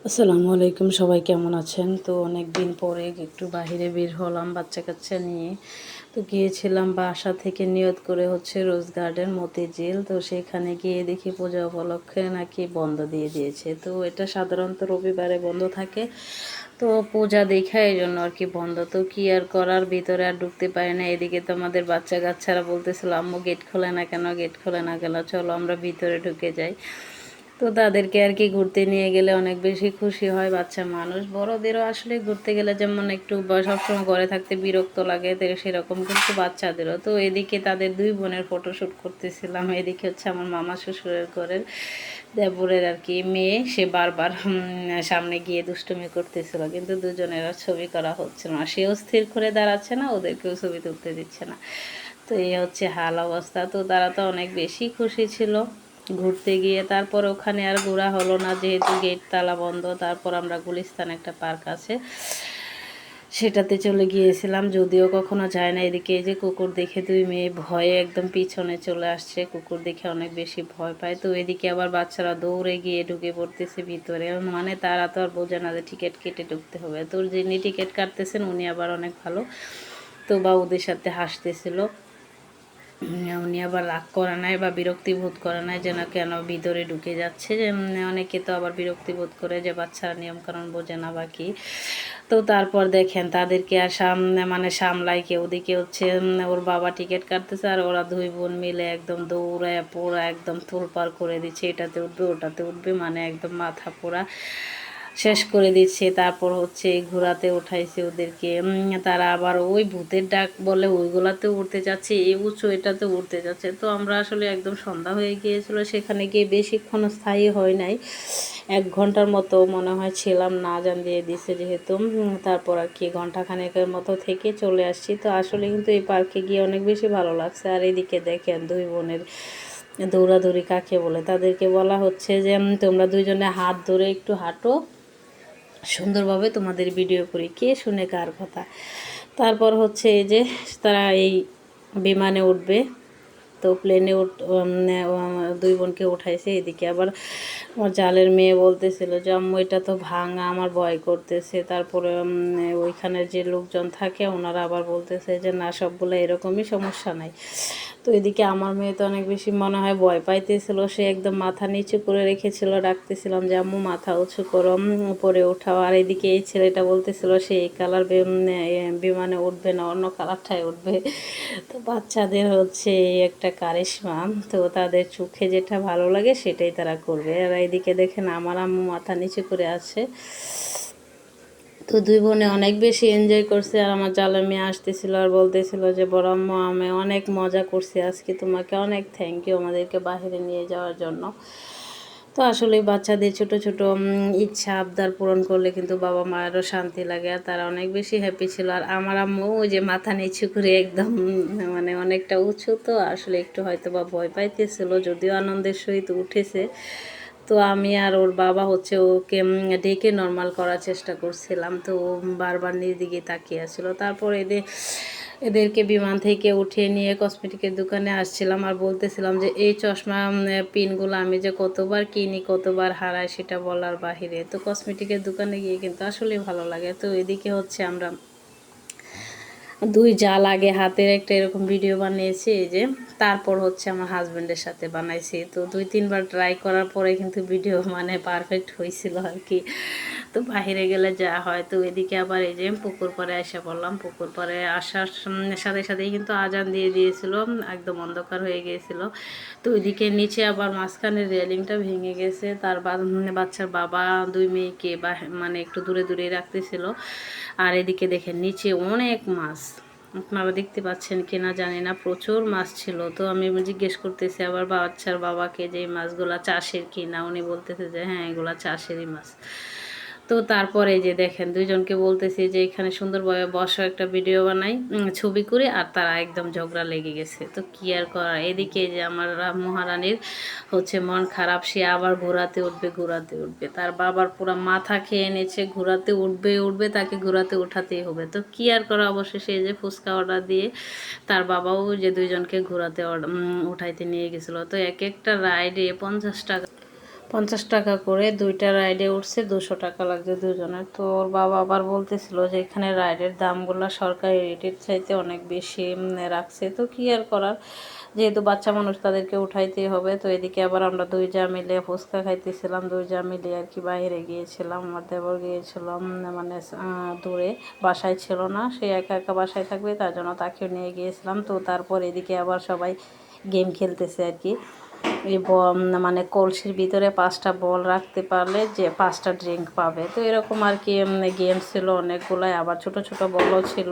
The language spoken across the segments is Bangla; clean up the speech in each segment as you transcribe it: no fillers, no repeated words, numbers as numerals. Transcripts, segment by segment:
আসসালামু আলাইকুম, সবাই কেমন আছেন? তো অনেক দিন পরে একটু বাহিরে বের হলাম বাচ্চা কাচ্চা নিয়ে। তো গিয়েছিলাম বাসা থেকে নিয়ত করে হচ্ছে রোজ গার্ডেন মতিঝিল। তো সেখানে গিয়ে দেখি পূজা উপলক্ষে নাকি বন্ধ দিয়ে দিয়েছে। তো এটা সাধারণত রবিবারে বন্ধ থাকে। তো পূজা দেখা এই জন্য আর কি বন্ধ। তো কি আর করার, ভিতরে আর ঢুকতে পারি না। এদিকে তো আমাদের বাচ্চা কাচ্চারা বলতেছিল আম্মু গেট খোলে না কেন, গেট খোলে না কেন, চলো আমরা ভিতরে ঢুকে যাই। তো তাদেরকে আর কি ঘুরতে নিয়ে গেলে অনেক বেশি খুশি হয় বাচ্চা মানুষ। বড়দেরও আসলে ঘুরতে গেলে যেমন একটু সবসময় ঘরে থাকতে বিরক্ত লাগে, তো সেরকম কিন্তু বাচ্চাদেরও। তো এদিকে তাদের দুই বোনের ফটোশ্যুট করতেছিলাম, এদিকে হচ্ছে আমার মামা শ্বশুরের ঘরের দেবরের আর কি মেয়ে, সে বারবার সামনে গিয়ে দুষ্টুমি করতেছিল, কিন্তু দুজনের আর ছবি করা হচ্ছে না। সেও স্থির করে দাঁড়াচ্ছে না, ওদেরকেও ছবি তুলতে দিচ্ছে না। তো এই হচ্ছে হাল অবস্থা। তো তারা তো অনেক বেশি খুশি ছিল ঘুরতে গিয়ে। তারপর ওখানে আর ঘোরা হলো না, যেহেতু গেট তালা বন্ধ। তারপর আমরা গুলিস্তান একটা পার্ক আছে সেটাতে চলে গিয়েছিলাম, যদিও কখনো যায় না। এদিকে এই যে কুকুর দেখে দুই মেয়ে ভয়ে একদম পিছনে চলে আসছে, কুকুর দেখে অনেক বেশি ভয় পায়। তো এদিকে আবার বাচ্চারা দৌড়ে গিয়ে ঢুকে পড়তেছে ভিতরে, মানে তারা তো আর বোঝে না যে টিকিট কেটে ঢুকতে হবে। তো যিনি টিকিট কাটতেছেন উনি আবার অনেক ভালো, তো বা ওদের সাথে হাসতেছিল। উনি আবার রাগ করে নাই বা বিরক্তি বোধ করে নাই যেন কেন ভিতরে ঢুকে যাচ্ছে। যে অনেকে তো আবার বিরক্তি বোধ করে যে বাচ্চারা নিয়মকানুন বোঝে না বা কি। তো তারপর দেখেন তাদেরকে আর মানে সামলাই কে, ওদিকে হচ্ছে ওর বাবা টিকিট কাটতেছে আর ওরা দুই বোন মিলে একদম দৌড়ায় পোড়া একদম তোলপাড় করে দিচ্ছে, এটাতে উঠবে ওটাতে উঠবে, মানে একদম মাথা পোড়া শেষ করে দিচ্ছে। তারপর হচ্ছে ঘোড়াতে উঠাইছে ওদেরকে। তারা আবার ওই ভূতের ডাক বলে ওইগুলাতে উঠতে যাচ্ছে, এই উঁচু এটাতে উঠতে যাচ্ছে। তো আমরা আসলে একদম সন্ধ্যা হয়ে গিয়েছিল, সেখানে গিয়ে বেশিক্ষণ স্থায়ী হয় নাই, 1 ঘন্টার মতো মনে হয় ছিলাম, না জান দিয়ে দিছে যেহেতু। তারপর আর কি ঘন্টাখানেকের মতো থেকে চলে আসছি। তো আসলে কিন্তু এই পার্কে গিয়ে অনেক বেশি ভালো লাগছে। আর এদিকে দেখেন দুই বোনের দৌড়াদৌড়ি কাকে বলে, তাদেরকে বলা হচ্ছে যে তোমরা দুইজনে হাত ধরে একটু হাঁটো, সুন্দরভাবে তোমাদের ভিডিও করি, কে শুনে কার কথা। তারপর হচ্ছে এই যে তারা এই বিমানে উঠবে, তো প্লেনে দুই বোনকে উঠাইছে। এদিকে আবার আমার জালের মেয়ে বলতেছিল যে আম্মু এটা তো ভাঙা, আমার ভয় করতেছে। তারপরে ওইখানে যে লোকজন থাকে ওনারা আবার বলতেছে যে না, সবগুলো এরকমই, সমস্যা নাই। তো এদিকে আমার মেয়ে তো অনেক বেশি মনে হয় ভয় পাইতেছিল, সে একদম মাথা নিচু করে রেখেছিল, ডাকতেছিলাম যে আম্মু মাথা উঁচু করো, উপরে ওঠাও। আর এদিকে এই ছেলেটা বলতেছিল সে এই কালার বিমানে উঠবে না, অন্য কালারটায় উঠবে। তো বাচ্চাদের হচ্ছে এই একটা কারিশমা, তো তাদের চোখে যেটা ভালো লাগে সেটাই তারা করবে। আর এদিকে দেখেন আমার আম্মু মাথা নিচু করে আছে। তো দুই বোনে অনেক বেশি এনজয় করছে। আর আমার জালের মেয়ে আসতেছিল আর বলতেছিল যে বড় আম্মু আমি অনেক মজা করছি আজকে, তোমাকে অনেক থ্যাংক ইউ আমাদেরকে বাইরে নিয়ে যাওয়ার জন্য। তো আসলে বাচ্চাদের ছোট ছোট ইচ্ছা আবদার পূরণ করলে কিন্তু বাবা মায়েরও শান্তি লাগে, আর তারা অনেক বেশি হ্যাপি ছিল। আর আমার আম্মু ওই যে মাথা নিচু করে একদম মানে অনেকটা উঁচু, তো আসলে একটু হয়তো বা ভয় পাইতেছিল, যদিও আনন্দের সহিত উঠেছে। তো আমি আর ওর বাবা হচ্ছে ওকে ডেকে নর্মাল করার চেষ্টা করছিলাম, তো ও বারবার নিজ দিকে তাকিয়ে আসছিল। তারপর এদেরকে বিমান থেকে উঠিয়ে নিয়ে কসমেটিকের দোকানে আসছিলাম আর বলতেছিলাম যে এই চশমা পিনগুলো আমি যে কতবার কিনি কতবার হারাই সেটা বলার বাহিরে। তো কসমেটিকের দোকানে গিয়ে কিন্তু আসলেই ভালো লাগে। তো এদিকে হচ্ছে আমরা দুই জাল আগে হাতের একটা এরকম ভিডিও বানিয়েছি এই যে, তারপর হচ্ছে আমার হাজব্যান্ডের সাথে বানাইছি। তো 2-3 বার ট্রাই করার পরে কিন্তু ভিডিও মানে পারফেক্ট হয়েছিল আর কি। তো বাহিরে গেলে যা হয়। তো এদিকে আবার এই যে পুকুর পাড়ে এসে পড়লাম, পুকুর পাড়ে আসার সাথে সাথেই কিন্তু আজান দিয়ে দিয়েছিল, একদম অন্ধকার হয়ে গিয়েছিল। তো ওইদিকে নিচে আবার মাঝখানের রেলিংটা ভেঙে গেছে, তার বাচ্চার বাবা দুই মেয়েকে বা মানে একটু দূরে দূরে রাখতেছিল। আর এদিকে দেখেন নিচে অনেক মাছ, আপনারা দেখতে পাচ্ছেন কিনা জানি না, প্রচুর মাছ ছিল। তো আমি জিজ্ঞেস করতেছি আবার বাচ্চার বাবাকে যে এই মাছগুলা চাষের কিনা, উনি বলতেছে যে হ্যাঁ এগুলা চাষেরই মাছ। তো তারপরে যে দেখেন দুইজনকে বলতেছি যে এখানে সুন্দরভাবে বসো, একটা ভিডিও বানাই, ছবি করে, আর তারা একদম ঝগড়া লেগে গেছে। তো কি আর করা। এদিকে যে আমার মহারানীর হচ্ছে মন খারাপ, সে আবার ঘোরাতে উঠবে ঘোরাতে উঠবে, তার বাবার পুরো মাথা খেয়ে নিয়েছে, ঘোরাতে উঠবে উঠবে, তাকে ঘোরাতে উঠাতেই হবে। তো কি আর করা, অবশেষে যে ফুচকা অর্ডার দিয়ে তার বাবাও যে দুইজনকে ঘোরাতে উঠাইতে নিয়ে গেছিলো। তো এক একটা রাইডে 50 টাকা 50 টাকা করে 2টা রাইডে উঠছে, 200 টাকা লাগছে দুজনের। তো ওর বাবা আবার বলতেছিল যে এখানে রাইডের দামগুলো সরকারি রেটের চাইতে অনেক বেশি রাখছে। তো কি আর করার, যেহেতু বাচ্চা মানুষ তাদেরকে উঠাইতেই হবে। তো এদিকে আবার আমরা 2 যা মিলে ফুচকা খাইতেছিলাম, 2 যা মিলে আর কি বাইরে গিয়েছিলাম। আমার দেবর গিয়েছিলাম মানে দূরে, বাসায় ছিল না, সে একা একা বাসায় থাকবে, তার জন্য তাকেও নিয়ে গিয়েছিলাম। তো তারপর এদিকে আবার সবাই গেম খেলতেছে আর কি। এই মানে কলসির ভিতরে 5টা বল রাখতে পারলে যে 5টা ড্রিঙ্ক পাবে। তো এরকম আর কি গেম ছিল অনেকগুলাই। আবার ছোট ছোট বলও ছিল,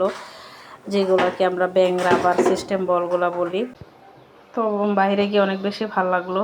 যেগুলোকে আমরা ব্যাং রাবার সিস্টেম বলগুলা বলি। তো বাইরে গিয়ে অনেক বেশি ভালো লাগলো।